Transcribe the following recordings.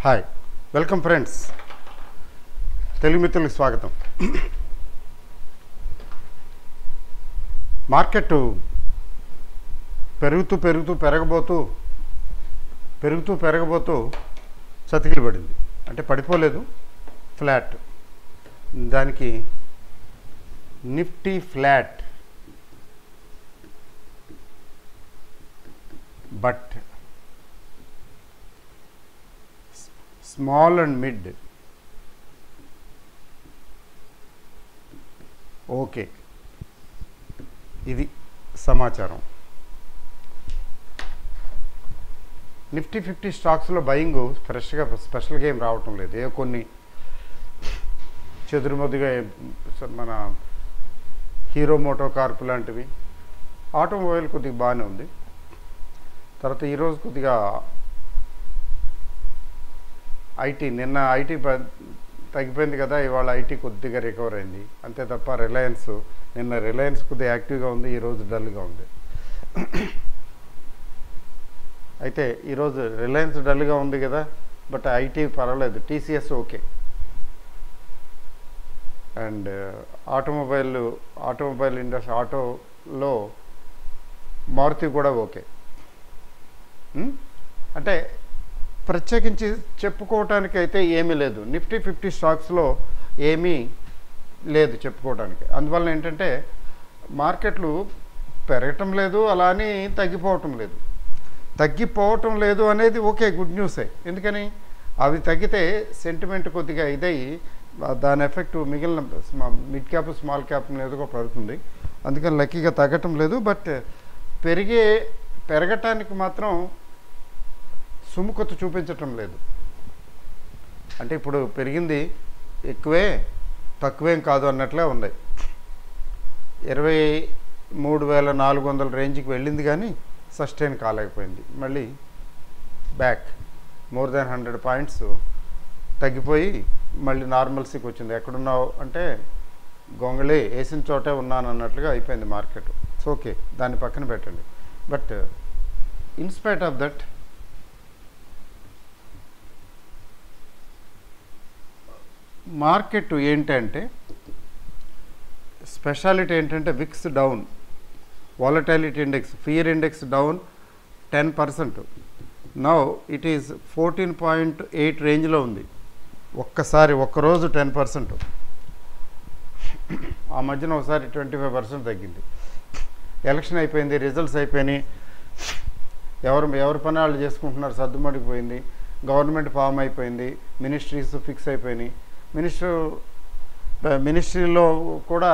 Hi welcome friends, Telugu మిత్రులకు స్వాగతం. Market పెరగబోతూ చతికిలు పడింది. అంటే పడిపోలేదు, ఫ్లాట్. దానికి Nifty flat, but small and mid okay. ఇది సమాచారం. నిఫ్టీ 50 స్టాక్స్లో బయింగ్ ఫ్రెష్గా స్పెషల్ గేమ్ రావటం లేదు. ఏ కొన్ని చెదురుమదుగా మన హీరో మోటో కార్ప్ లాంటివి, ఆటోమొబైల్ కొద్దిగా బాగానే ఉంది. తర్వాత ఈరోజు కొద్దిగా ఐటీ, నిన్న ఐటీ తగ్గిపోయింది కదా, ఇవాళ ఐటీ కొద్దిగా రికవర్ అయింది అంతే తప్ప నిన్న రిలయన్స్ కొద్దిగా యాక్టివ్గా ఉంది, ఈరోజు డల్గా ఉంది. అయితే ఈరోజు రిలయన్స్ డల్గా ఉంది కదా, బట్ ఐటీ పర్వాలేదు. TCS okay. And automobile industry, ఆటోలో మారుతి కూడా ఓకే. అంటే ప్రత్యేకించి చెప్పుకోవటానికి అయితే ఏమీ లేదు. నిఫ్టీ 50 స్టాక్స్లో ఏమీ లేదు చెప్పుకోవడానికి. అందువల్ల ఏంటంటే మార్కెట్లు పెరగటం లేదు, అలా అని తగ్గిపోవటం లేదు అనేది ఓకే, గుడ్ న్యూసే. ఎందుకని అవి తగ్గితే సెంటిమెంట్ కొద్దిగా ఇదయ్యి దాని ఎఫెక్ట్ మిగిలిన మిడ్ క్యాప్ స్మాల్ క్యాప్ మీదగా పడుతుంది. అందుకని లక్కీగా తగ్గటం లేదు. బట్ పెరగటానికి మాత్రం సుముఖత చూపించటం లేదు. అంటే ఇప్పుడు పెరిగింది ఎక్కువే తక్కువేం కాదు అన్నట్లే ఉన్నాయి. 23,400 రేంజ్కి వెళ్ళింది కానీ సస్టైన్ కాలేకపోయింది. మళ్ళీ బ్యాక్ మోర్ దాన్ 100 పాయింట్స్ తగ్గిపోయి మళ్ళీ నార్మల్సీకి వచ్చింది. ఎక్కడున్నావు అంటే గొంగళి వేసిన చోటే ఉన్నాను అన్నట్లుగా అయిపోయింది మార్కెట్. ఇట్స్ ఓకే, దాన్ని పక్కన పెట్టండి. But in spite of that market ఏంటంటే స్పెషాలిటీ ఏంటంటే VIX down, volatility index, fear index down 10%. Now it is 14.8 రేంజ్లో ఉంది. ఒక్కరోజు 10%. ఆ మధ్యన ఒకసారి 25% తగ్గింది. ఎలక్షన్ అయిపోయింది, రిజల్ట్స్ అయిపోయినాయి, ఎవరి పని వాళ్ళు చేసుకుంటున్నారు, సర్దుమడిపోయింది. గవర్నమెంట్ ఫామ్ అయిపోయింది, మినిస్ట్రీస్ ఫిక్స్ అయిపోయినాయి. మినిస్ట్రీలో కూడా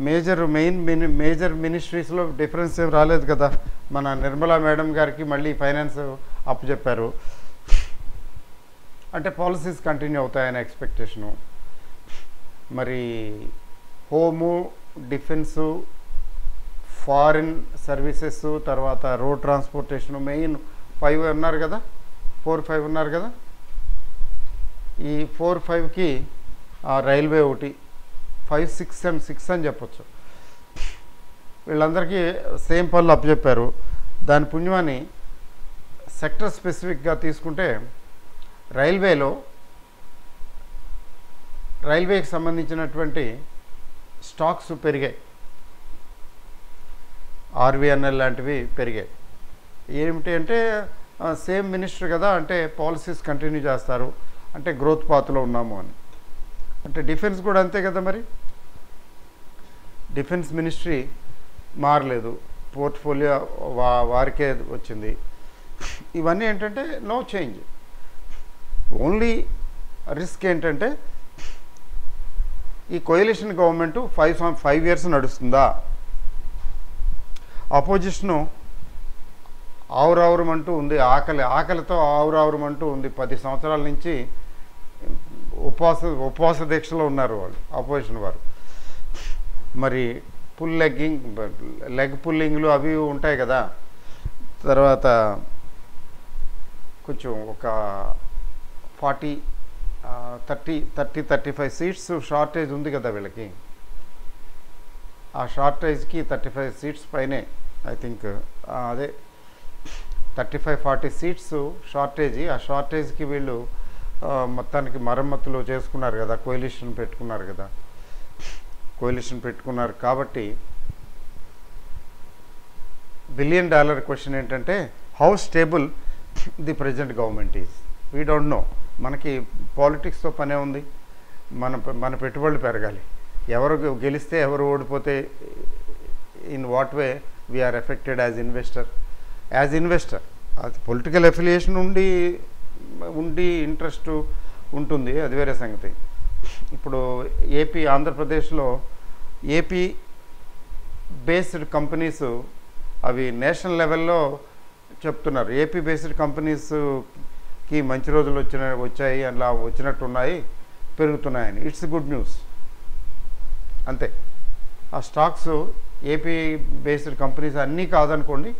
మేజర్ మినిస్ట్రీస్లో డిఫరెన్స్ ఏం రాలేదు కదా. మన నిర్మలా మేడం గారికి మళ్ళీ ఫైనాన్స్ అప్పచెప్పారు. అంటే పాలసీస్ కంటిన్యూ అవుతాయనే ఎక్స్పెక్టేషను. మరి హోము, డిఫెన్సు, ఫారిన్ సర్వీసెస్, తర్వాత రోడ్ ట్రాన్స్పోర్టేషను, మెయిన్ 5 ఉన్నారు కదా, 4-5 ఉన్నారు కదా. ఈ 4-5కి రైల్వే ఒకటి, 5, 6 and 6 అని చెప్పచ్చు. వీళ్ళందరికీ సేమ్ పనులు అప్పచెప్పారు. దాని పుణ్యమని సెక్టర్ స్పెసిఫిక్గా తీసుకుంటే రైల్వేకి సంబంధించినటువంటి స్టాక్స్ పెరిగాయి. ఆర్వీఎన్ఎల్ లాంటివి పెరిగాయి. ఏమిటి అంటే సేమ్ మినిస్టర్ కదా, అంటే పాలసీస్ కంటిన్యూ చేస్తారు, అంటే గ్రోత్ పాత్లో ఉన్నాము అని. అంటే డిఫెన్స్ కూడా అంతే కదా. మరి డిఫెన్స్ మినిస్ట్రీ మారలేదు, పోర్ట్ఫోలియో వారికే వచ్చింది. ఇవన్నీ ఏంటంటే నో చేంజ్. ఓన్లీ రిస్క్ ఏంటంటే ఈ కోయలిషన్ గవర్నమెంటు 5 years నడుస్తుందా, అపోజిషను ఆవురావురమంటూ ఉంది, ఆకలితో ఆవురావురమంటూ ఉంది. 10 సంవత్సరాల నుంచి ఉపవాస దీక్షలో ఉన్నారు వాళ్ళు, అపోజిషన్ వారు. మరి లెగ్ పుల్లింగ్లు అవి ఉంటాయి కదా. తర్వాత కొంచెం ఒక 30-35 సీట్స్ షార్టేజ్ ఉంది కదా వీళ్ళకి. ఆ షార్టేజ్కి 35 సీట్స్ పైనే ఐ థింక్, అదే 35-40 సీట్స్ షార్టేజీ. ఆ షార్టేజ్కి వీళ్ళు మొత్తానికి మరమ్మతులు చేసుకున్నారు కదా, కోalition పెట్టుకున్నారు కదా, కోalition పెట్టుకున్నారు కాబట్టి $1 billion క్వశ్చన్ ఏంటంటే how stable the present government is. We don't know. మనకి పాలిటిక్స్తో పనే ఉంది. మన పెట్టుబడులు పెరగాలి. ఎవరు గెలిస్తే ఎవరు ఓడిపోతే in what way we are affected as investor. అది పొలిటికల్ అఫిలియేషన్ ఉండి ఇంట్రెస్ట్ ఉంటుంది, అది వేరే సంగతి. ఇప్పుడు ఆంధ్రప్రదేశ్లో ఏపీ బేస్డ్ కంపెనీస్ అవి నేషనల్ లెవెల్లో చెప్తున్నారు. ఏపీ బేస్డ్ కంపెనీస్కి మంచి రోజులు వచ్చాయి, అలా వచ్చినట్టున్నాయి, పెరుగుతున్నాయని. ఇట్స్ గుడ్ న్యూస్ అంతే. ఆ స్టాక్స్ ఏపీ బేస్డ్ కంపెనీస్ అన్నీ కాదనుకోండి,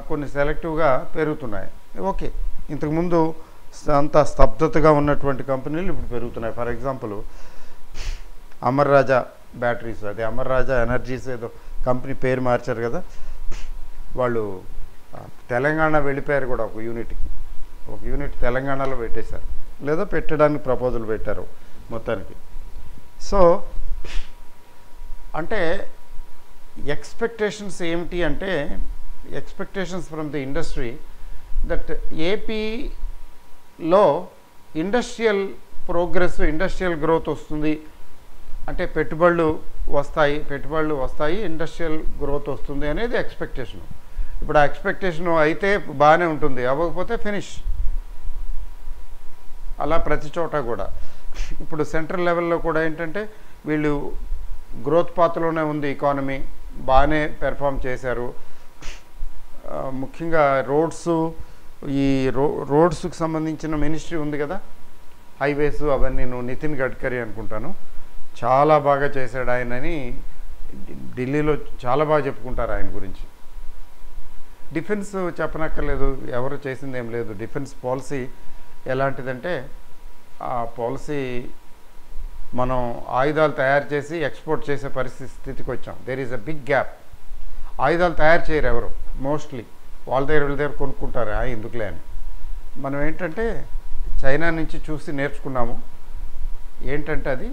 కొన్ని సెలెక్టివ్గా పెరుగుతున్నాయి. ఓకే, ఇంతకుముందు అంత స్తబ్దతగా ఉన్నటువంటి కంపెనీలు ఇప్పుడు పెరుగుతున్నాయి. For example Amar Raja batteries, అదే అమర్ రాజా ఎనర్జీస్ ఏదో కంపెనీ పేరు మార్చారు కదా, వాళ్ళు తెలంగాణ వెళ్ళిపోయారు కూడా. ఒక యూనిట్ తెలంగాణలో పెట్టేశారు, లేదా పెట్టడానికి ప్రపోజల్ పెట్టారు మొత్తానికి. సో అంటే ఎక్స్పెక్టేషన్స్ ఏమిటి అంటే, expectations from the industry that ఏపీలో ఇండస్ట్రియల్ ప్రోగ్రెస్, ఇండస్ట్రియల్ గ్రోత్ వస్తుంది అంటే పెట్టుబడులు వస్తాయి, ఇండస్ట్రియల్ గ్రోత్ వస్తుంది అనేది ఎక్స్పెక్టేషను. ఇప్పుడు ఆ ఎక్స్పెక్టేషను అయితే బాగానే ఉంటుంది, అవ్వకపోతే ఫినిష్. అలా ప్రతి చోట కూడా. ఇప్పుడు సెంట్రల్ లెవెల్లో కూడా ఏంటంటే వీళ్ళు గ్రోత్ పాత్రలోనే ఉంది ఎకానమీ, బాగానే పెర్ఫామ్ చేశారు. ముఖ్యంగా రోడ్స్కి సంబంధించిన మినిస్ట్రీ ఉంది కదా, హైవేస్ అవన్నీ, నితిన్ గడ్కరీ అనుకుంటాను, చాలా బాగా చేశాడు ఆయనని ఢిల్లీలో చాలా బాగా చెప్పుకుంటారు ఆయన గురించి. డిఫెన్స్ చెప్పనక్కర్లేదు, ఎవరు చేసింది ఏం లేదు. డిఫెన్స్ పాలసీ ఎలాంటిదంటే, ఆ పాలసీ మనం ఆయుధాలు తయారు చేసి ఎక్స్పోర్ట్ చేసే స్థితికి వచ్చాం. There is a big gap. ఆయుధాలు తయారు చేయరు ఎవరు, మోస్ట్లీ వీళ్ళ దగ్గర కొనుక్కుంటారు, ఎందుకులే అని. మనం ఏంటంటే చైనా నుంచి చూసి నేర్చుకున్నాము. ఏంటంటే అది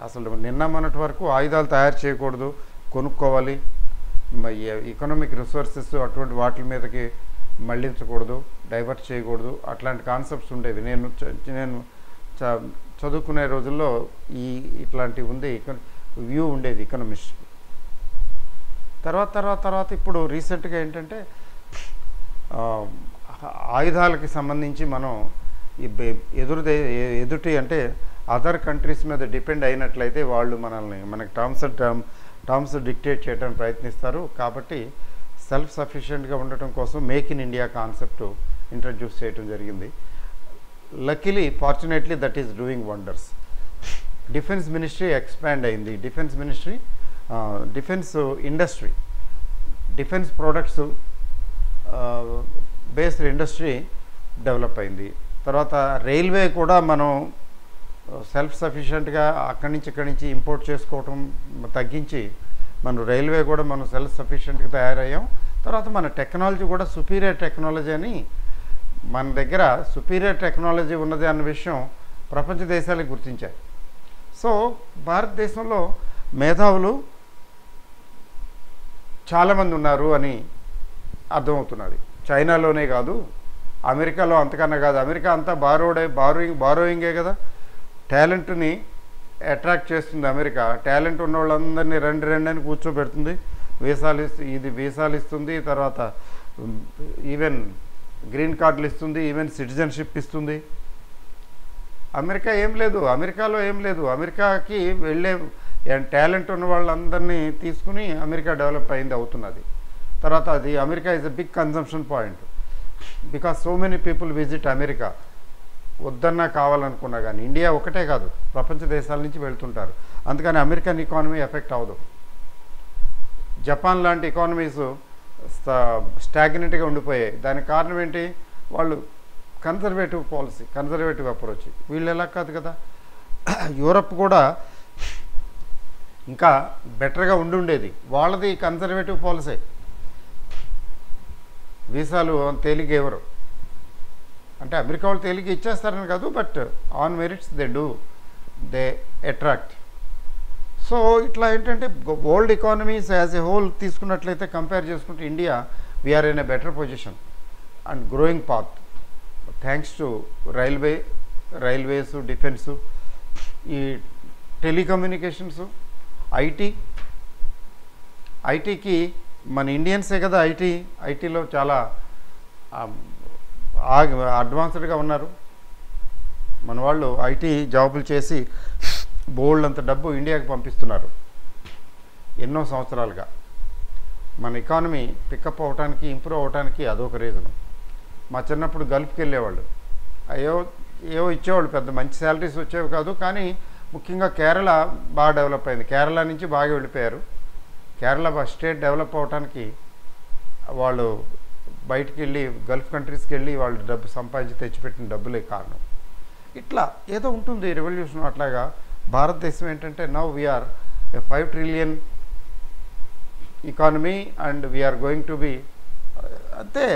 అసలు నిన్న మొన్నటి వరకు ఆయుధాలు తయారు చేయకూడదు, కొనుక్కోవాలి, ఎకనామిక్ రిసోర్సెస్ అటువంటి వాటి మీదకి మళ్లించకూడదు, డైవర్ట్ చేయకూడదు, అట్లాంటి కాన్సెప్ట్స్ ఉండేవి. నేను చదువుకునే రోజుల్లో ఇట్లాంటి వ్యూ ఉండేది ఎకనామిస్ట్. తర్వాత ఇప్పుడు రీసెంట్గా ఏంటంటే ఆయుధాలకి సంబంధించి మనం ఎదుటి అంటే అదర్ కంట్రీస్ మీద డిపెండ్ అయినట్లయితే వాళ్ళు మనకి టర్మ్స్ డిక్టేట్ చేయడానికి ప్రయత్నిస్తారు. కాబట్టి సెల్ఫ్ సఫిషియెంట్గా ఉండటం కోసం make in India concept introduce చేయడం జరిగింది. Luckily fortunately that is doing wonders. Defence ministry expand అయింది. Defence industry, defence products based industry develop అయింది. తర్వాత రైల్వే కూడా మనం సెల్ఫ్ సఫిషియెంట్గా ఇక్కడి నుంచి ఇంపోర్ట్ చేసుకోవటం తగ్గించి రైల్వే కూడా మనం సెల్ఫ్ సఫిషియెంట్గా తయారయ్యాం. తర్వాత మన టెక్నాలజీ కూడా సుపీరియర్ టెక్నాలజీ అని, మన దగ్గర సుపీరియర్ టెక్నాలజీ ఉన్నది అన్న విషయం ప్రపంచ దేశాలకు గుర్తించాయి. సో భారతదేశంలో మేధావులు చాలామంది ఉన్నారు అని అర్థమవుతున్నది. చైనాలోనే కాదు, అమెరికాలో అంతకన్నా కాదు. అమెరికా అంతా బారోయింగే కదా, టాలెంట్ని అట్రాక్ట్ చేస్తుంది అమెరికా. టాలెంట్ ఉన్న వాళ్ళందరినీ రండి అని కూర్చోబెడుతుంది, వీసాలు ఇస్తుంది, తర్వాత ఈవెన్ గ్రీన్ కార్డులు ఇస్తుంది, ఈవెన్ సిటిజన్షిప్ ఇస్తుంది. అమెరికాలో ఏం లేదు. అమెరికాకి వెళ్ళే టాలెంట్ ఉన్న వాళ్ళందరినీ తీసుకుని అమెరికా డెవలప్ అవుతున్నది. తర్వాత America is a big consumption point because so many people visit America. వద్దన్నా కావాలనుకున్నా కానీ ఇండియా ఒకటే కాదు, ప్రపంచ దేశాల నుంచి వెళ్తుంటారు. అందుకని అమెరికన్ ఎకానమీ ఎఫెక్ట్ అవ్వదు. జపాన్ లాంటి ఎకానమీస్ స్టాగ్నెంట్గా ఉండిపోయాయి. దానికి కారణం ఏంటి? వాళ్ళు కన్జర్వేటివ్ అప్రోచ్. వీళ్ళు ఎలా కాదు కదా. యూరప్ కూడా ఇంకా బెటర్గా ఉండేది, వాళ్ళది కన్జర్వేటివ్ పాలసీ. వీసాలు తేలిగ్గా ఎవరు. అంటే అమెరికా వాళ్ళు తేలిక ఇచ్చేస్తారని కాదు, but on merits they attract. So ఇట్లా ఏంటంటే world economies as a whole తీసుకున్నట్లయితే కంపేర్ చేసుకుంటే India we are in a better position and growing path thanks to railways, defence, ఈ టెలికమ్యూనికేషన్స్, ఐటీకి మన ఇండియన్సే కదా ఐటీలో చాలా అడ్వాన్స్డ్గా ఉన్నారు. మన వాళ్ళు ఐటీ జాబులు చేసి బోల్డ్ అంత డబ్బు ఇండియాకి పంపిస్తున్నారు ఎన్నో సంవత్సరాలుగా. మన ఎకానమీ పికప్ అవ్వటానికి, ఇంప్రూవ్ అవ్వటానికి అదొక రీజను. మా చిన్నప్పుడు గల్ఫ్కి వెళ్ళేవాళ్ళు, ఏవో ఇచ్చేవాళ్ళు, పెద్ద మంచి శాలరీస్ వచ్చేవి కాదు. కానీ ముఖ్యంగా కేరళ బాగా డెవలప్ అయింది. కేరళ నుంచి బాగా వెళ్ళిపోయారు. కేరళ స్టేట్ డెవలప్ అవ్వటానికి వాళ్ళు బయటికి వెళ్ళి గల్ఫ్ కంట్రీస్కి వెళ్ళి వాళ్ళు డబ్బు సంపాదించి తెచ్చిపెట్టిన డబ్బులే కారణం. ఇట్లా ఏదో ఉంటుంది రెవల్యూషన్. అట్లాగా భారతదేశం ఏంటంటే now we are A 5 trillion economy and we are going to be అంతే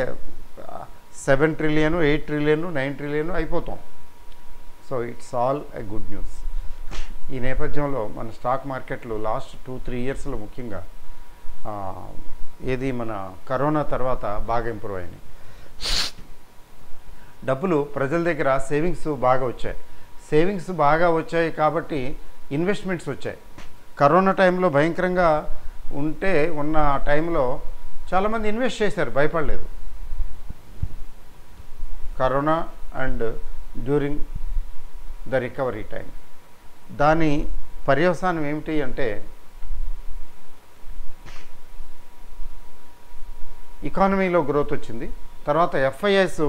7 trillion, 8 trillion, 9 trillion అయిపోతాం. So it's all a good news. ఈ నేపథ్యంలో మన స్టాక్ మార్కెట్లు లాస్ట్ 2-3 yearsలో ముఖ్యంగా ఏది మన కరోనా తర్వాత బాగా ఇంప్రూవ్ అయినాయి. డబ్బులు ప్రజల దగ్గర సేవింగ్స్ బాగా వచ్చాయి కాబట్టి ఇన్వెస్ట్మెంట్స్ వచ్చాయి. కరోనా టైంలో భయంకరంగా ఉన్న టైంలో చాలామంది ఇన్వెస్ట్ చేశారు, భయపడలేదు. Corona and during the recovery time దాని పర్యవసానం ఏమిటి అంటే ఎకానమీలో గ్రోత్ వచ్చింది. తర్వాత ఎఫ్ఐఎస్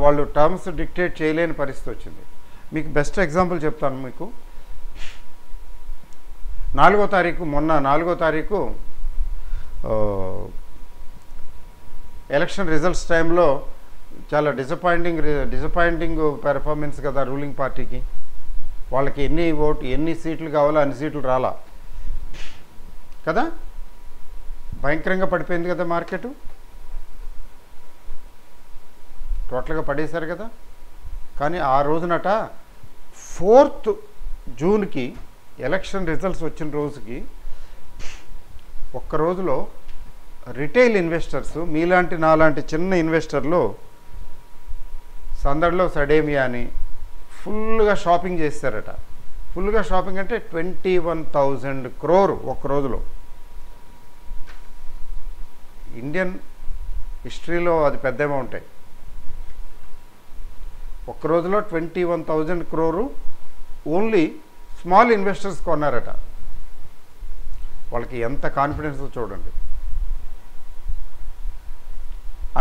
వాళ్ళు టర్మ్స్ డిక్టేట్ చేయలేని పరిస్థితి వచ్చింది. మీకు బెస్ట్ ఎగ్జాంపుల్ చెప్తాను. మీకు 4వ తారీఖు మొన్న 4వ తారీఖు ఎలక్షన్ రిజల్ట్స్ టైంలో చాలా డిసప్పాయింటింగ్ పెర్ఫార్మెన్స్ కదా రూలింగ్ పార్టీకి. వాళ్ళకి ఎన్ని సీట్లు కావాలో అన్ని సీట్లు రాలా కదా, భయంకరంగా పడిపోయింది కదా మార్కెట్, టోటల్గా పడేశారు కదా. కానీ ఆ రోజునట 4th జూన్కి ఎలక్షన్ రిజల్ట్స్ వచ్చిన రోజుకి ఒక్క రోజులో రిటైల్ ఇన్వెస్టర్స్ మీలాంటి నాలాంటి చిన్న ఇన్వెస్టర్లు సందడిలో సడేమియా అని ఫుల్గా షాపింగ్ చేస్తారట. ఫుల్గా షాపింగ్ అంటే 21,000 crore ఒక్క రోజులో. ఇండియన్ హిస్టరీలో అది పెద్ద అమౌంట్. ఒక్క రోజులో 21,000 crore ఓన్లీ స్మాల్ ఇన్వెస్టర్స్ కొన్నారట. వాళ్ళకి ఎంత కాన్ఫిడెన్స్ చూడండి.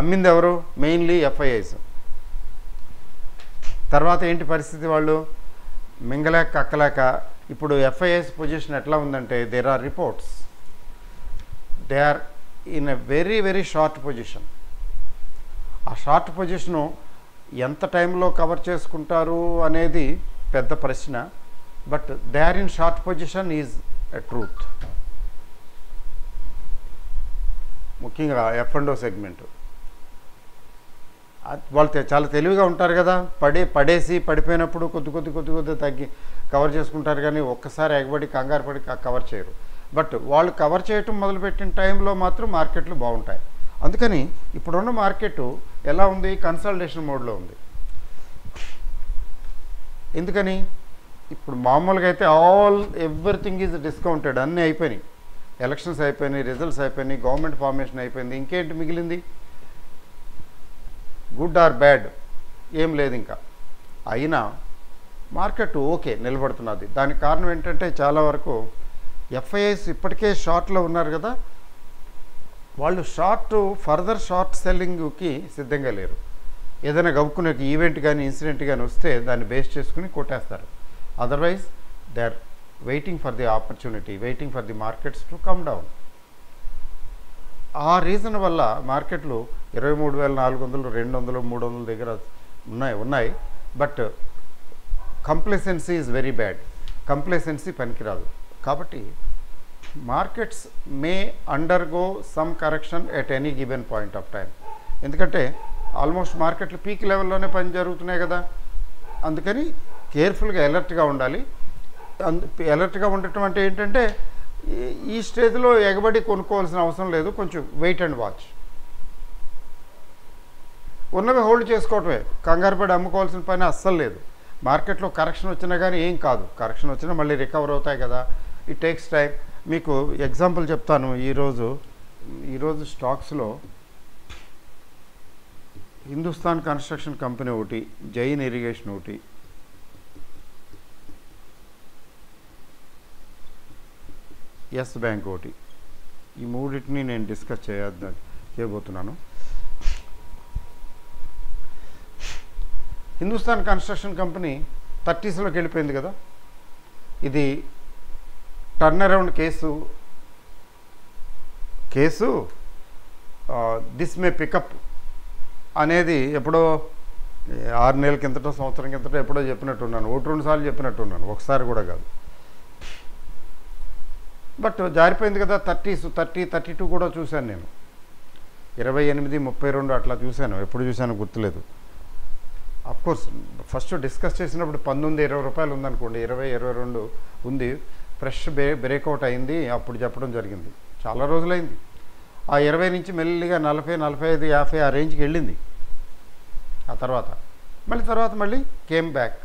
అమ్మింది ఎవరు? Mainly FIIs. తర్వాత ఏంటి పరిస్థితి? వాళ్ళు మింగలేక కక్కలేక ఇప్పుడు ఎఫ్ఐఐస్ పొజిషన్ ఎట్లా ఉందంటే there are reports they are in a very very short position. ఆ షార్ట్ పొజిషను ఎంత టైంలో కవర్ చేసుకుంటారు అనేది పెద్ద ప్రశ్న. But they are in short position is a truth. ముఖ్యంగా F&O సెగ్మెంట్ వాళ్ళు చాలా తెలివిగా ఉంటారు కదా. పడేసి పడిపోయినప్పుడు కొద్ది తగ్గి కవర్ చేసుకుంటారు. కానీ ఒక్కసారి ఎగబడి కంగారు పడి కవర్ చేయరు. బట్ వాళ్ళు కవర్ చేయటం మొదలుపెట్టిన టైంలో మాత్రం మార్కెట్లు బాగుంటాయి. అందుకని ఇప్పుడున్న మార్కెట్ ఎలా ఉంది? కన్సాలిడేషన్ మోడ్లో ఉంది. ఎందుకని? ఇప్పుడు మామూలుగా అయితే ఎవ్రీథింగ్ ఈజ్ డిస్కౌంటెడ్. అన్నీ అయిపోయినాయి. ఎలక్షన్స్ అయిపోయినాయి, రిజల్ట్స్ అయిపోయినాయి, గవర్నమెంట్ ఫార్మేషన్ అయిపోయింది. ఇంకేంటి మిగిలింది? గుడ్ ఆర్ బ్యాడ్ ఏం లేదు ఇంకా. అయినా మార్కెట్ ఓకే నిలబడుతున్నది. దానికి కారణం ఏంటంటే చాలా వరకు ఎఫ్ఐఐస్ ఇప్పటికే షార్ట్లో ఉన్నారు కదా, వాళ్ళు ఫర్దర్ షార్ట్ సెల్లింగ్కి సిద్ధంగా లేరు. ఏదైనా గవ్వుకునే ఈవెంట్ కానీ ఇన్సిడెంట్ కానీ వస్తే దాన్ని బేస్ చేసుకుని కొట్టేస్తారు. Otherwise they are waiting for the opportunity, waiting for the markets to come down. ఆ రీజన్ వల్ల మార్కెట్లు 23,400, 200, 300 దగ్గర ఉన్నాయి. But complacency is very bad. Complacency పనికిరాదు. కాబట్టి markets may undergo some correction at any given point of time. ఎందుకంటే almost మార్కెట్లు peak లెవెల్లోనే పని జరుగుతున్నాయి కదా. అందుకని కేర్ఫుల్గా అలర్ట్గా ఉండాలి. అలర్ట్గా ఉండటం అంటే ఏంటంటే ఈ స్టేజ్లో ఎగబడి కొనుక్కోవాల్సిన అవసరం లేదు, కొంచెం వెయిట్ అండ్ వాచ్. ఉన్నవి హోల్డ్ చేసుకోవటమే, కంగారు పడి అమ్ముకోవాల్సిన పని అస్సలు లేదు. మార్కెట్లో కరెక్షన్ వచ్చినా కానీ ఏం కాదు, కరెక్షన్ వచ్చినా మళ్ళీ రికవర్ అవుతాయి కదా. It takes time. మీకు ఎగ్జాంపుల్ చెప్తాను. ఈరోజు స్టాక్స్లో హిందుస్థాన్ కన్స్ట్రక్షన్ కంపెనీ ఒకటి, జైన్ ఇరిగేషన్ ఒకటి, ఎస్ బ్యాంక్ ఒకటి, ఈ మూడింటిని నేను డిస్కస్ చేయబోతున్నాను. హిందుస్థాన్ కన్స్ట్రక్షన్ కంపెనీ 30sలోకి వెళ్ళిపోయింది కదా. ఇది turn around case this may pick up అనేది ఎప్పుడో 6 నెలల కిందటో సంవత్సరం కిందటో ఎప్పుడో చెప్పినట్టున్నాను. 1-2 సార్లు చెప్పినట్టున్నాను, ఒకసారి కూడా కాదు. బట్ జారిపోయింది కదా. 32 కూడా చూశాను నేను. 28, 32 అట్లా చూశాను. ఎప్పుడు చూశాను గుర్తులేదు. అఫ్కోర్స్ ఫస్ట్ డిస్కస్ చేసినప్పుడు 19-20 రూపాయలు ఉందనుకోండి, 20-22 ఉంది. ఫ్రెష్ బ్రేక్అవుట్ అయింది అప్పుడు చెప్పడం జరిగింది. చాలా రోజులైంది. ఆ 20 నుంచి మెల్లిగా 40, 45, 50 ఆ రేంజ్కి వెళ్ళింది. ఆ తర్వాత మళ్ళీ కేమ్ బ్యాక్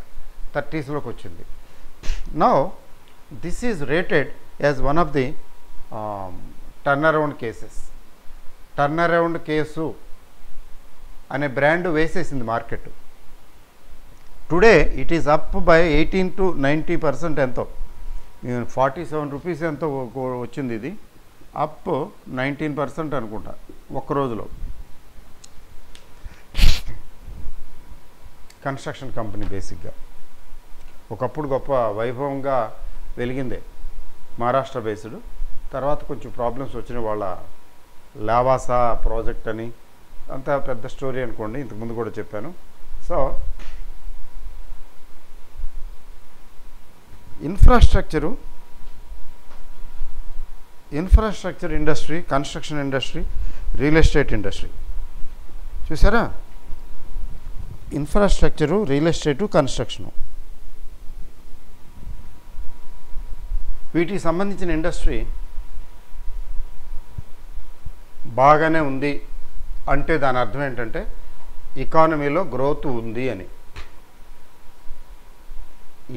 30sలోకి వచ్చింది. Now this is rated as one of the turn around cases. Turn around case అనే బ్రాండ్ వేసేసింది market. Today it is up by 18 to 90%. ఎంతో 47 రూపీస్ ఎంతో వచ్చింది. ఇది అప్ 19% అనుకుంటా ఒక్క రోజులో. కన్స్ట్రక్షన్ కంపెనీ బేసిక్గా ఒకప్పుడు గొప్ప వైభవంగా వెలిగిందే, మహారాష్ట్ర బేస్డ్. తర్వాత కొంచెం ప్రాబ్లమ్స్ వచ్చిన వాళ్ళ లావాసా ప్రాజెక్ట్ అని, అంతా పెద్ద స్టోరీ అనుకోండి, ఇంతకుముందు కూడా చెప్పాను. So infrastructure industry, construction industry, real estate industry చూసారా. ఇన్ఫ్రాస్ట్రక్చరు, రియల్ ఎస్టేటు, కన్స్ట్రక్షను, వీటికి సంబంధించిన ఇండస్ట్రీ బాగానే ఉంది అంటే దాని అర్థం ఏంటంటే ఎకానమీలో గ్రోత్ ఉంది అని.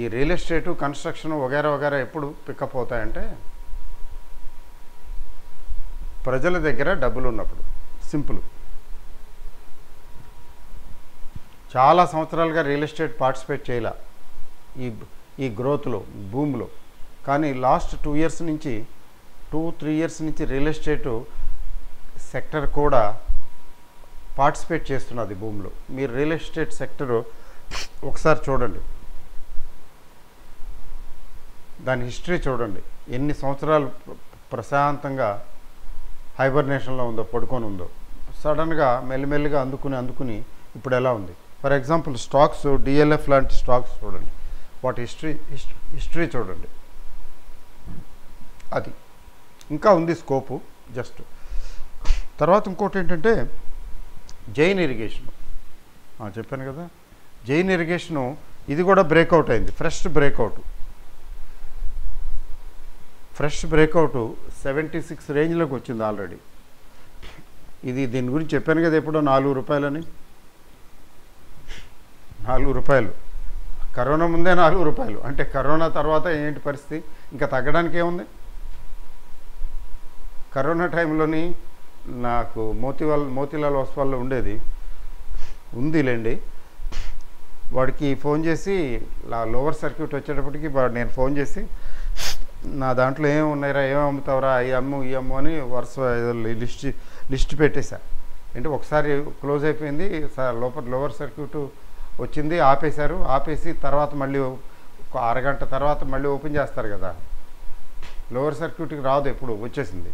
ఈ రియల్ ఎస్టేటు, కన్స్ట్రక్షన్ వగేరా ఎప్పుడు పికప్ అవుతాయంటే ప్రజల దగ్గర డబ్బులు ఉన్నప్పుడు. సింపుల్. చాలా సంవత్సరాలుగా రియల్ ఎస్టేట్ పార్టిసిపేట్ చేయాల ఈ గ్రోత్లో, భూమిలో. కానీ లాస్ట్ 2-3 ఇయర్స్ నుంచి రియల్ ఎస్టేటు సెక్టర్ కూడా పార్టిసిపేట్ చేస్తున్నది భూమిలో. మీరు రియల్ ఎస్టేట్ సెక్టరు ఒకసారి చూడండి, దాని హిస్టరీ చూడండి, ఎన్ని సంవత్సరాలు ప్రశాంతంగా హైబర్నేషన్లో ఉందో, పడుకొని ఉందో. సడన్గా మెల్లిమెల్లిగా అందుకుని ఇప్పుడు ఎలా ఉంది. ఫర్ ఎగ్జాంపుల్ స్టాక్స్, డిఎల్ఎఫ్ లాంటి స్టాక్స్ చూడండి, వాటి హిస్టరీ చూడండి. అది ఇంకా ఉంది స్కోపు జస్ట్. తర్వాత ఇంకోటి ఏంటంటే జైన్ ఇరిగేషను చెప్పాను కదా. జైన్ ఇరిగేషను ఇది కూడా బ్రేక్అవుట్ అయింది. ఫ్రెష్ బ్రేక్అవుట్ 76 రేంజ్లోకి వచ్చింది ఆల్రెడీ. దీని గురించి చెప్పాను కదా ఎప్పుడో 4 రూపాయలని. 4 రూపాయలు కరోనా ముందే 4 రూపాయలు అంటే కరోనా తర్వాత ఏంటి పరిస్థితి? ఇంకా తగ్గడానికి ఏముంది? కరోనా టైంలోని నాకు మోతీలాల్ ఓస్వాల్లో ఉందిలేండి. వాడికి ఫోన్ చేసి లోవర్ సర్క్యూట్ వచ్చేటప్పటికి నేను ఫోన్ చేసి నా దాంట్లో ఏం ఉన్నాయిరా, ఏం అమ్ముతావురా, ఈ అమ్ము అని వరుస లిస్ట్ పెట్టేశా. అంటే ఒకసారి క్లోజ్ అయిపోయింది, లోవర్ సర్క్యూట్ వచ్చింది, ఆపేసి తర్వాత మళ్ళీ ఒక అరగంట తర్వాత మళ్ళీ ఓపెన్ చేస్తారు కదా. లోవర్ సర్క్యూట్కి రాదు, ఎప్పుడు వచ్చేసింది.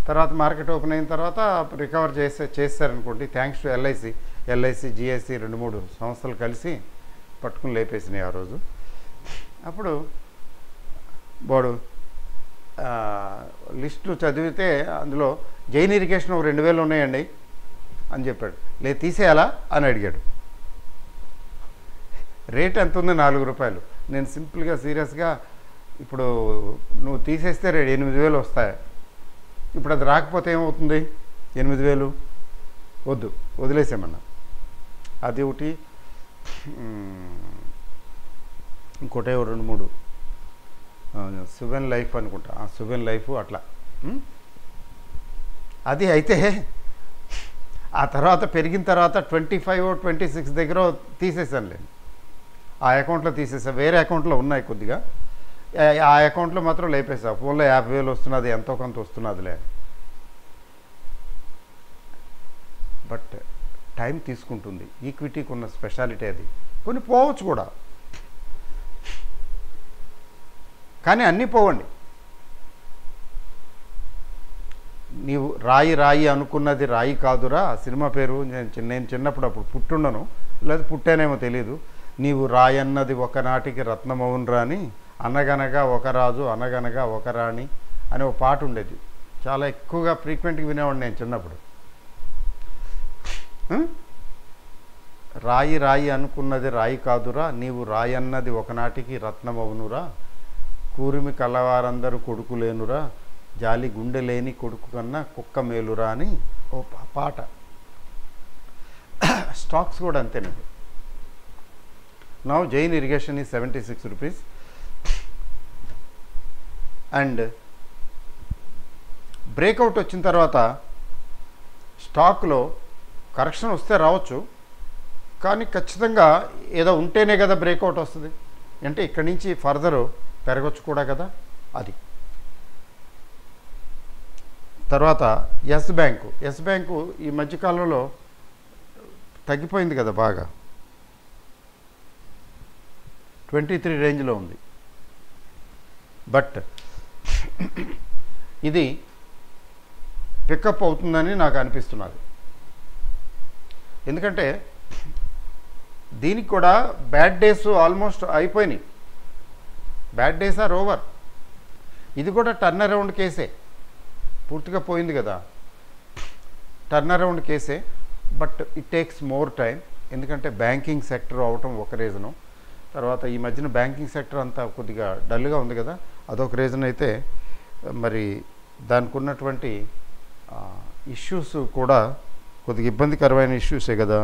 తర్వాత మార్కెట్ ఓపెన్ అయిన తర్వాత రికవర్ చేస్తారనుకోండి. థ్యాంక్స్ టు ఎల్ఐసి, జిఐసి 2-3 సంస్థలు కలిసి పట్టుకుని లేపేసినాయి ఆ రోజు. అప్పుడు వాడు లిస్టు చదివితే అందులో జైన్ ఇరిగేషన్ 2000 ఉన్నాయండి. అని చెప్పాడు. లేదు తీసేయాలా అని అడిగాడు. రేట్ ఎంత ఉంది? 4 రూపాయలు. నేను సింపుల్గా సీరియస్గా ఇప్పుడు నువ్వు తీసేస్తే 8,000 వస్తాయి. ఇప్పుడు అది రాకపోతే ఏమవుతుంది? 8,000 వద్దు, వదిలేసామన్నా. అది ఒకటి, ఇంకోటే 2-3 సువెన్ లైఫ్ అనుకుంటా, సువెన్ లైఫ్ అట్లా. అది అయితే ఆ తర్వాత పెరిగిన తర్వాత 25-26 దగ్గర తీసేసాను లేండి. ఆ అకౌంట్లో తీసేసా. వేరే అకౌంట్లో ఉన్నాయి కొద్దిగా, ఆ అకౌంట్లో మాత్రం లేపేసా. ఫోన్లో 50,000 వస్తున్నది, ఎంతో కొంత వస్తున్నదిలే. బట్ టైం తీసుకుంటుంది. ఈక్విటీకి ఉన్న స్పెషాలిటీ అది. కొన్ని పోవచ్చు కూడా, కానీ అన్నీ పోవండి. నీవు రాయి రాయి అనుకున్నది రాయి కాదురా, సినిమా పేరు. నేను చిన్నప్పుడు అప్పుడు పుట్టుండను, లేదా పుట్టానేమో తెలియదు. నీవు రాయన్నది ఒకనాటికి రత్నమౌనురా అని, అనగనగా ఒక రాజు అనగనగా ఒక రాణి అనే ఒక పాట ఉండేది. చాలా ఎక్కువగా ఫ్రీక్వెంట్గా వినేవాడిని నేను చిన్నప్పుడు. రాయి రాయి అనుకున్నది రాయి కాదురా, నీవు రాయన్నది ఒకనాటికి రత్నమౌనురా, కూరిమి కలవారందరూ కొడుకులేనురా, జాలి గుండె లేని కొడుకు కన్నా కుక్క మేలురా అని ఓ పాట. స్టాక్స్ కూడా అంతేనండి. Now Jain irrigation is 76 rupees. And breakout వచ్చిన తర్వాత స్టాక్లో కరెక్షన్ వస్తే రావచ్చు, కానీ ఖచ్చితంగా ఏదో ఉంటేనే కదా బ్రేక్అవుట్ వస్తుంది. అంటే ఇక్కడి నుంచి ఫర్దరు పెరగచ్చు కూడా కదా. అది తర్వాత ఎస్ బ్యాంకు ఈ మధ్యకాలంలో తగ్గిపోయింది కదా బాగా, 23 రేంజ్లో ఉంది. బట్ ఇది పికప్ అవుతుందని నాకు అనిపిస్తున్నది. ఎందుకంటే దీనికి కూడా బ్యాడ్ డేస్ ఆల్మోస్ట్ అయిపోయినాయి. Bad days are over. ఇది కూడా టర్న్ అరౌండ్ కేసే, పూర్తిగా పోయింది కదా, టర్న్ అరౌండ్ కేసే. But it takes more time. ఎందుకంటే బ్యాంకింగ్ సెక్టర్ అవటం ఒక రీజను, తర్వాత ఈ మధ్యన బ్యాంకింగ్ సెక్టర్ అంతా కొద్దిగా డల్గా ఉంది కదా, అదొక రీజన్ అయితే, మరి దానికి ఉన్నటువంటి ఇష్యూస్ కూడా కొద్దిగా ఇబ్బందికరమైన ఇష్యూసే కదా.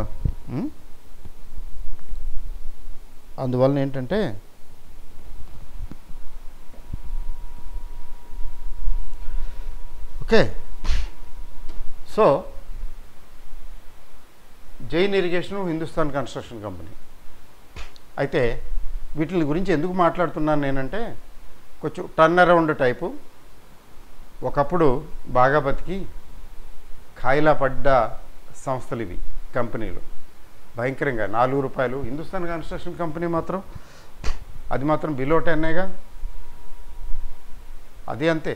అందువలన ఏంటంటే okay. So Jain irrigation, Hindustan construction company. అయితే వీటి గురించి ఎందుకు మాట్లాడుతున్నాను నేనంటే, కొంచెం టర్న్ అరౌండ్ టైపు. ఒకప్పుడు బాగా బతికి ఖాయిలా పడ్డ సంస్థలు ఇవి, కంపెనీలు భయంకరంగా. 4 రూపాయలు. హిందుస్థాన్ కన్స్ట్రక్షన్ కంపెనీ మాత్రం అది మాత్రం బిలో 10ఏగా. అది అంతే,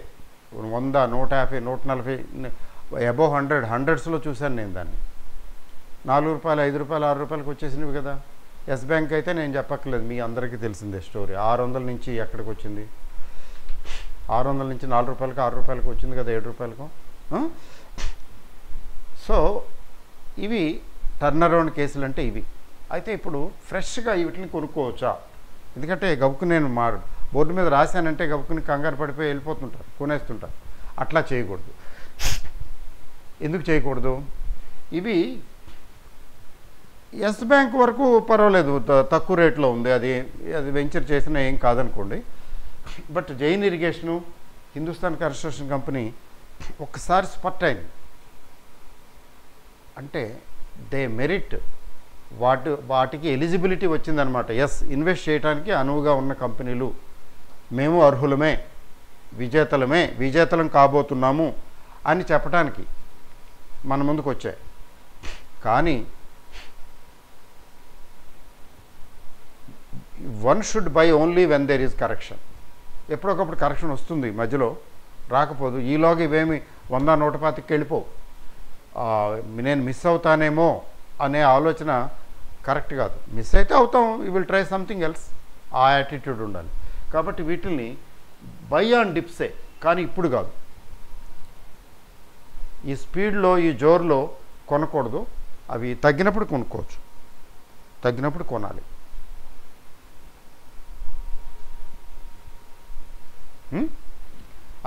100, 150, 140, అబోవ్ 100, హండ్రెడ్స్లో చూశాను నేను దాన్ని. 4 రూపాయలు, 5 రూపాయలు, 6 రూపాయలకు వచ్చేసినవి కదా. ఎస్ బ్యాంక్ అయితే నేను చెప్పక్కర్లేదు, మీ అందరికీ తెలిసిందే స్టోరీ. 600 నుంచి ఎక్కడికి వచ్చింది? 600 నుంచి 4 రూపాయలకు, 6 రూపాయలకు వచ్చింది కదా, 7 రూపాయలకు. సో ఇవి టర్న్ అరౌండ్ కేసులు అంటే ఇవి. అయితే ఇప్పుడు ఫ్రెష్గా వీటిని కొనుక్కోవచ్చా? ఎందుకంటే గబుక్కు నేను బోర్డు మీద రాశానంటే గబుక్కుని కంగారు పడిపోయి వెళ్ళిపోతుంటారు, కొనేస్తుంటారు. అట్లా చేయకూడదు. ఎందుకు చేయకూడదు? ఇవి ఎస్ బ్యాంక్ వరకు పర్వాలేదు, తక్కువ రేట్లో ఉంది. అది వెంచర్ చేసినా ఏం కాదనుకోండి. But Jain irrigation, Hindustan construction company ఒక్కసారి స్పట్ అయింది అంటే దే మెరిట్, వాటికి ఎలిజిబిలిటీ వచ్చిందనమాట. ఎస్, ఇన్వెస్ట్ చేయడానికి అనువుగా ఉన్న కంపెనీలు, మేము అర్హులమే, విజేతలం కాబోతున్నాము అని చెప్పడానికి మన ముందుకు వచ్చాయి. కానీ one should buy only when there is correction. ఎప్పుడొకప్పుడు కరెక్షన్ వస్తుంది, మధ్యలో రాకపోదు. ఈలోగా ఇవేమి 100, 125కి వెళ్ళిపోవు. నేను మిస్ అవుతానేమో అనే ఆలోచన కరెక్ట్ కాదు. మిస్ అయితే అవుతాం, you will try something else. ఆ యాటిట్యూడ్ ఉండాలి. కాబట్టి వీటిని బై ఆన్ డిప్సే, కానీ ఇప్పుడు కాదు. ఈ స్పీడ్లో, ఈ జోరులో కొనకూడదు, అవి తగ్గినప్పుడు కొనుక్కోవచ్చు, తగ్గినప్పుడు కొనాలి.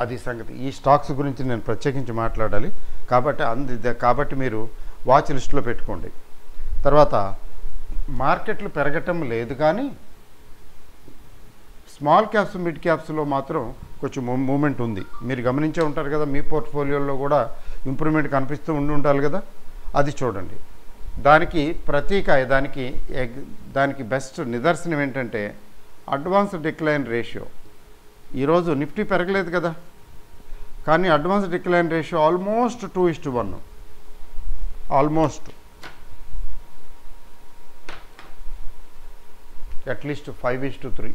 అది సంగతి. ఈ స్టాక్స్ గురించి నేను ప్రత్యేకించి మాట్లాడాలి కాబట్టి మీరు వాచ్ లిస్ట్లో పెట్టుకోండి. తర్వాత మార్కెట్లు పెరగటం లేదు, కానీ స్మాల్ క్యాప్స్ మిడ్ క్యాప్స్లో మాత్రం కొంచెం మూమెంట్ ఉంది. మీరు గమనించే ఉంటారు కదా, మీ పోర్ట్ఫోలియోలో కూడా ఇంప్రూవ్మెంట్ కనిపిస్తూ ఉండాలి కదా, అది చూడండి. దానికి ప్రతీక, దానికి బెస్ట్ నిదర్శనం ఏంటంటే అడ్వాన్స్ డిక్లైన్ రేషియో. ఈరోజు నిఫ్టీ పెరగలేదు కదా, కానీ advance decline ratio almost 2:1, almost at least 5:3.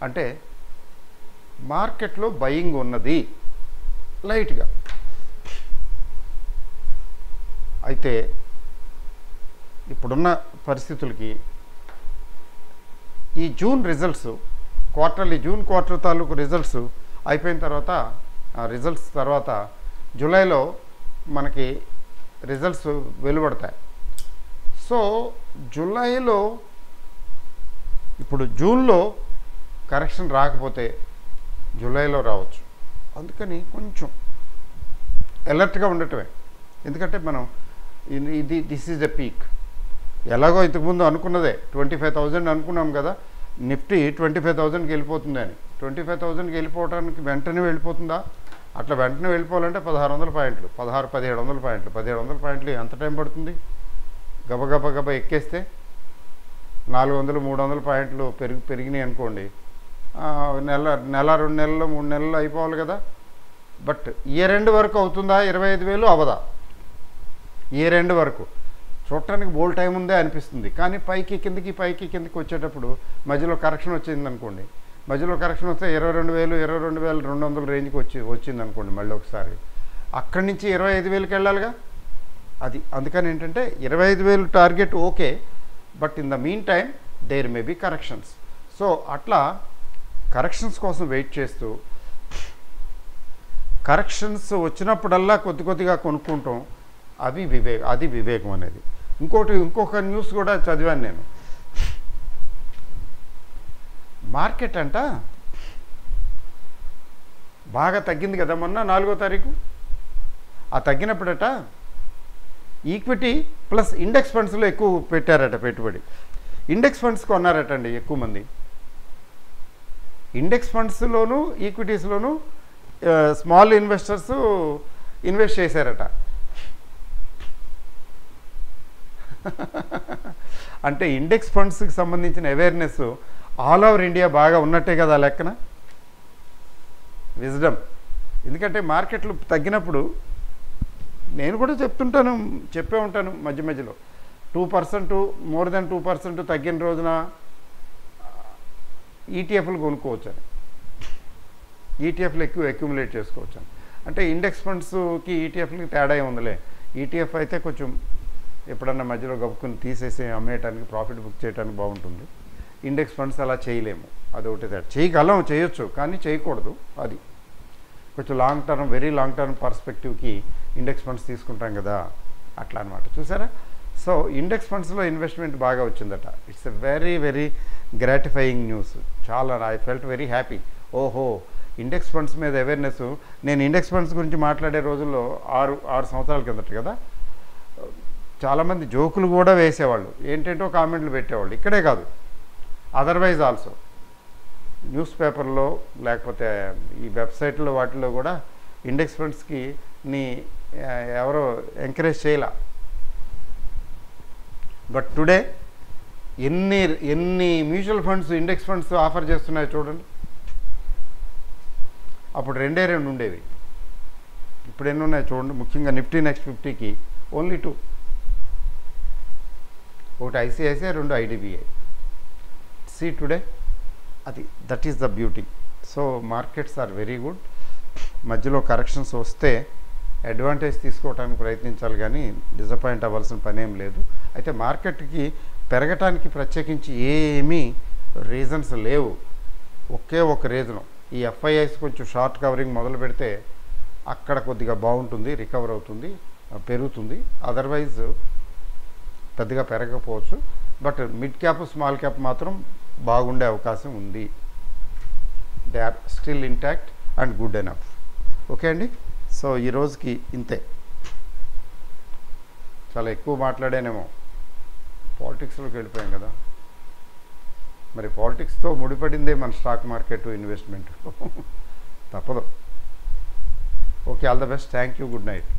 అంటే మార్కెట్లో బయింగ్ ఉన్నది లైట్గా. అయితే ఇప్పుడున్న పరిస్థితులకి ఈ జూన్ రిజల్ట్స్, జూన్ క్వార్టర్ తాలూకు రిజల్ట్స్ అయిపోయిన తర్వాత, రిజల్ట్స్ తర్వాత జూలైలో మనకి రిజల్ట్స్ వెలువడతాయి. సో జూలైలో, ఇప్పుడు జూన్లో కరెక్షన్ రాకపోతే జూలైలో రావచ్చు. అందుకని కొంచెం అలర్ట్గా ఉండటమే. ఎందుకంటే మనం దిస్ ఈజ్ ద పీక్. ఎలాగో ఇంతకుముందు అనుకున్నదే 25,000 అనుకున్నాం కదా, నిఫ్టీ 25,000కి వెళ్ళిపోతుంది అని. 25,000కి వెళ్ళిపోవడానికి వెంటనే వెళ్ళిపోతుందా? అట్లా వెంటనే వెళ్ళిపోవాలంటే 1,600 పాయింట్లు, 1,700 పాయింట్లు, 1,700 పాయింట్లు ఎంత టైం పడుతుంది? గబగబ ఎక్కేస్తే 400, 300 పాయింట్లు పెరిగినాయి అనుకోండి, నెల 2 నెలలు 3 నెలలు అయిపోవాలి కదా. బట్ ఇయర్ ఎండ్ వరకు అవుతుందా? 25,000 అవదా? ఇయర్ ఎండ్ వరకు చూడటానికి బోల్ టైం ఉందే అనిపిస్తుంది. కానీ పైకి కిందకి వచ్చేటప్పుడు మధ్యలో కరెక్షన్ వచ్చింది అనుకోండి, మధ్యలో కరెక్షన్ వస్తే 22,000, 22,200 రేంజ్కి వచ్చింది అనుకోండి మళ్ళీ ఒకసారి, అక్కడి నుంచి 25,000కి వెళ్ళాలిగా. అది అందుకని ఏంటంటే 25,000 target okay, but in the mean time there may be corrections. So అట్లా కరెక్షన్స్ కోసం వెయిట్ చేస్తూ, కరెక్షన్స్ వచ్చినప్పుడల్లా కొద్దిగా కొనుక్కుంటాం, అది వివేకం అనేది. ఇంకొక న్యూస్ కూడా చదివాను నేను. మార్కెట్ అంట బాగా తగ్గింది కదా మొన్న 4వ తారీఖు. ఆ తగ్గినప్పుడట ఈక్విటీ ప్లస్ ఇండెక్స్ ఫండ్స్లో ఎక్కువ పెట్టారట పెట్టుబడి. ఇండెక్స్ ఫండ్స్ కొన్నారట అండి ఎక్కువ మంది. ఇండెక్స్ ఫండ్స్లోనూ ఈక్విటీస్లోనూ స్మాల్ ఇన్వెస్టర్స్ ఇన్వెస్ట్ చేశారట. అంటే ఇండెక్స్ ఫండ్స్కి సంబంధించిన అవేర్నెస్ ఆల్ ఓవర్ ఇండియా బాగా ఉన్నట్టే కదా లెక్కన. విజ్డమ్. ఎందుకంటే మార్కెట్లు తగ్గినప్పుడు నేను కూడా చెప్పే ఉంటాను మధ్యలో 2%, మోర్ దెన్ 2% తగ్గిన రోజున ఈటీఎఫ్లు కొనుక్కోవచ్చు అని, ఈటీఎఫ్లు ఎక్కువ అక్యుములేట్ చేసుకోవచ్చు అని. అంటే ఇండెక్స్ ఫండ్స్కి ఈటీఎఫ్లకి తేడా ఉందిలే. ఈటీఎఫ్ అయితే కొంచెం ఎప్పుడన్నా మధ్యలో గబుక్కుని తీసేసి అమ్మేయటానికి, ప్రాఫిట్ బుక్ చేయడానికి బాగుంటుంది. ఇండెక్స్ ఫండ్స్ అలా చేయలేము, అదొకటి తేడా. చేయొచ్చు కానీ చేయకూడదు. అది కొంచెం వెరీ లాంగ్ టర్మ్ పర్స్పెక్టివ్కి ఇండెక్స్ ఫండ్స్ తీసుకుంటాం కదా, అట్లా అనమాట. చూసారా? సో ఇండెక్స్ ఫండ్స్లో ఇన్వెస్ట్మెంట్ బాగా వచ్చిందట. It's a very very gratifying news. చాలా ఐ ఫెల్ట్ వెరీ హ్యాపీ. ఓహో, ఇండెక్స్ ఫండ్స్ మీద అవేర్నెస్. నేను ఇండెక్స్ ఫండ్స్ గురించి మాట్లాడే రోజుల్లో 6 సంవత్సరాల కిందట కదా, చాలామంది జోకులు కూడా వేసేవాళ్ళు, ఏంటంటో కామెంట్లు పెట్టేవాళ్ళు. ఇక్కడే కాదు, అదర్వైజ్ ఆల్సో న్యూస్ పేపర్లో లేకపోతే ఈ వెబ్సైట్లో వాటిలో కూడా ఇండెక్స్ ఫండ్స్కి ఎవరో ఎంకరేజ్ చేయలే. బట్ టుడే ఎన్ని mutual funds, index funds offer చేస్తున్నాయో చూడండి. అప్పుడు 2 ఉండేవి, ఇప్పుడు ఎన్ని ఉన్నాయి చూడండి. ముఖ్యంగా నిఫ్టీ నెక్స్ట్ 50కి ఓన్లీ 2, ఒకటి ICICI, 2 IDBI. See today, that is the beauty. So markets are very good. మధ్యలో కరెక్షన్స్ వస్తే అడ్వాంటేజ్ తీసుకోవడానికి ప్రయత్నించాలి, కానీ డిసప్పాయింట్ అవ్వాల్సిన పనేం లేదు. అయితే మార్కెట్కి పెరగటానికి ప్రత్యేకించి ఏమీ రీజన్స్ లేవు. ఒకే ఒక రీజను, ఈ ఎఫ్ఐఐస్ కొంచెం షార్ట్ కవరింగ్ మొదలు పెడితే అక్కడ కొద్దిగా బాగుంటుంది, రికవర్ అవుతుంది. పెరుగుతుంది. అదర్వైజ్ పెద్దగా పెరగకపోవచ్చు, but mid cap small cap మాత్రం బాగుండే అవకాశం ఉంది. They are still intact and good enough. Okay అండి, సో ఈ రోజుకి ఇంతే. చాలా ఎక్కువ మాట్లాడానేమో, పాలిటిక్స్లోకి వెళ్ళిపోయాం కదా. మరి పాలిటిక్స్తో ముడిపడిందే మన స్టాక్ మార్కెట్ ఇన్వెస్ట్మెంట్. తప్పదు. Okay, all the best. Thank you. Good night.